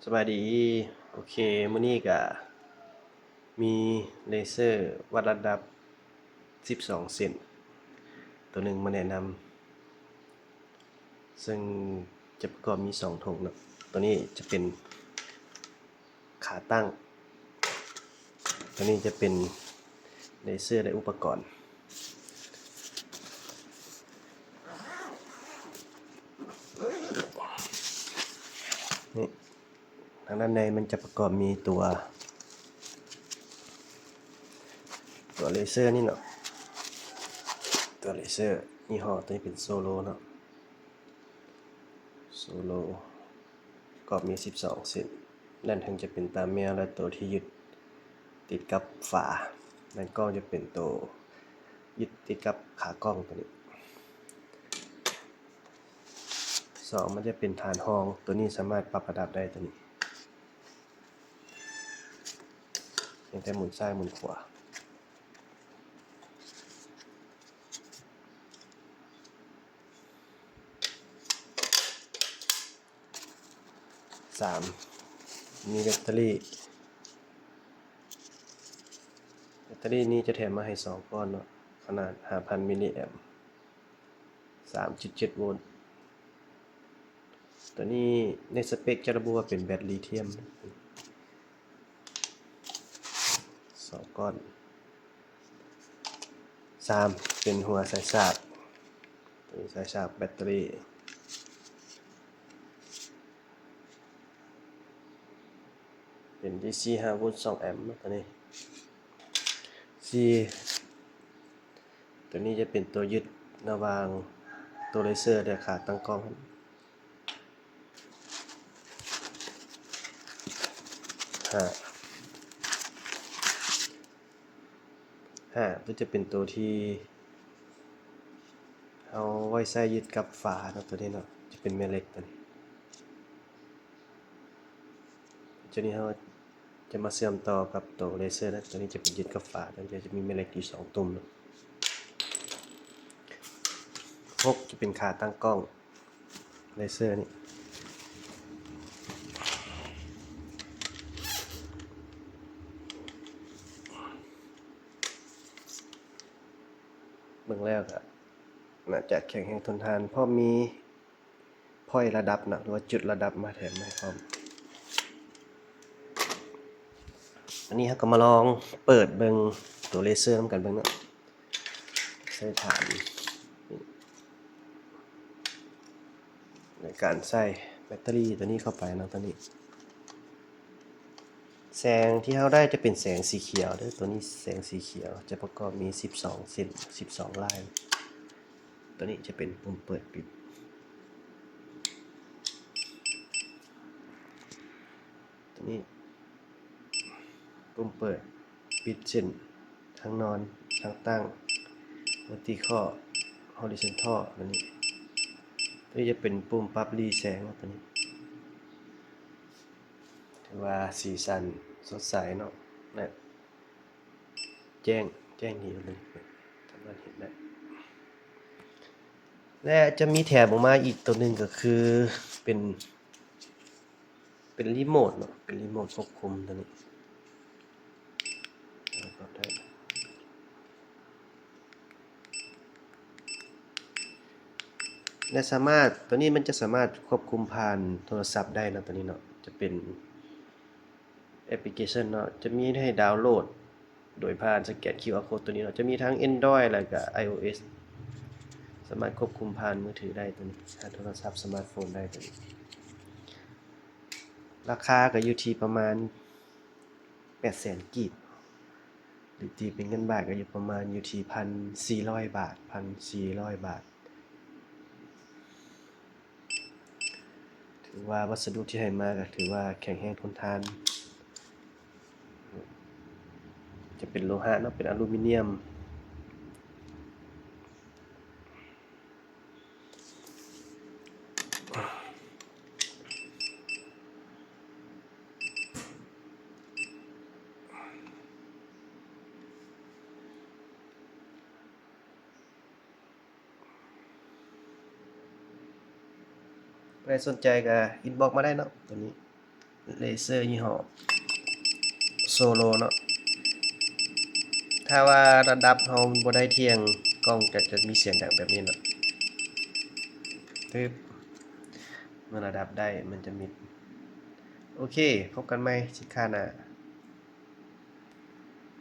สวัสดีโอเคมื้อนี้ก็มีเลเซอร์วัดระดับ12เซนตัวหนึ่งมาแนะนำซึ่งจะประกอบมี2ถงเนาะตัวนี้จะเป็นขาตั้งตัวนี้จะเป็นเลเซอร์และอุปกรณ์นี่ทางด้านในมันจะประกอบมีตัวเลเซอร์นี่เนาะตัวเลเซอร์ยี่ห้อตัวนี้เป็นโซโลเนาะโซโลประกอบมี12เซนด้านทางจะเป็นตาแมวและตัวที่ยึดติดกับฝาด้านกล้องจะเป็นตัวยึดติดกับขากล้องตัวนี้2มันจะเป็นฐานห้องตัวนี้สามารถปรับระดับได้ตัวนี้เพียงแต่หมุนซ้ายหมุนขวา3มีแบตเตอรี่นี้จะแถมมาให้2ก้อนเนาะขนาด 5,000 มิลลิแอมป์ 3.7 โวลต์ตัวนี้ในสเปคจะระบุว่าเป็นแบตลิเธียม2ก้อน3เป็นหัวสายชาร์จตัวนี้สายชาร์จแบตเตอรี่เป็น DC 5 โวลต์ 2 แอมป์ตัวนี้4ตัวนี้จะเป็นตัวยึดระหว่างตัวเลเซอร์และขาตั้งกล้องตัวจะเป็นตัวที่เอาไว้ใส่ยึดกับฝาเนาะตัวนี้เนาะจะเป็นแม่เหล็กตัวนี้เราจะมาเชื่อมต่อกับตัวเลเซอร์นะตัวนี้จะเป็นยึดกับฝาตัวนี้จะมีแม่เหล็กอยู่2ตุ่มเนาะ6จะเป็นขาตั้งกล้องเลเซอร์นี่เบื้องแรกอะน่าจะแข็งแรงทนทานเพราะมีพอยต์ระดับนะหรือว่าจุดระดับมาแถมให้พร้อมอันนี้เราก็มาลองเปิดเบิ่งตัวเลเซอร์กันเบิ่งเนาะใส่ฐานในการใส่แบตเตอรี่ตัวนี้เข้าไปนะตัวนี้แสงที่เราได้จะเป็นแสงสีเขียวเด้อตัวนี้แสงสีเขียวจะประกอบมี12เส้น12ลายตัวนี้จะเป็นปุ่มเปิดปิดตัวนี้ปุ่มเปิดปิดเส้นทั้งนอนทั้งตั้ง vertical horizontal ตัวนี้จะเป็นปุ่มปรับรีแสงตัวนี้ถือว่าสีสันสดใสเนาะและแจ้งดีเลยสามารถเห็นได้และจะมีแถมออกมาอีกตัวหนึ่งก็คือเป็นรีโมทเนาะเป็นรีโมทควบคุมตัวนี้ปรับได้และตัวนี้มันจะสามารถควบคุมผ่านโทรศัพท์ได้นะตัวนี้เนาะจะเป็นแอปพลิเคชันเนาะจะมีให้ดาวน์โหลดโดยผ่านสแกน QR Code ตัวนี้เนาะจะมีทั้ง Android แล้วก็ iOS สามารถควบคุมผ่านมือถือได้ตัวนี้ผ่านโทรศัพท์สมาร์ทโฟนได้ตัวนี้ราคาก็อยู่ที่ประมาณ 800,000 กีบหรือตีเป็นเงินบาทก็อยู่ประมาณอยู่ที่ 1,400 บาท 1,400 บาทถือว่าวัสดุที่ให้มาก็ถือว่าแข็งแรงทนทานจะเป็นโลหะเนาะเป็นอลูมิเนียมใครสนใจก็อินบ็อกซ์มาได้เนาะตัวนี้ เลเซอร์ยี่ห้อโซโลเนาะถ้าว่าระดับเฮาบ่ได้เที่ยงกล้องก็จะมีเสียงดังแบบนี้เนาะตึ๊บเมื่อระดับได้มันจะมีโอเคพบกันใหม่สิคราวหน้า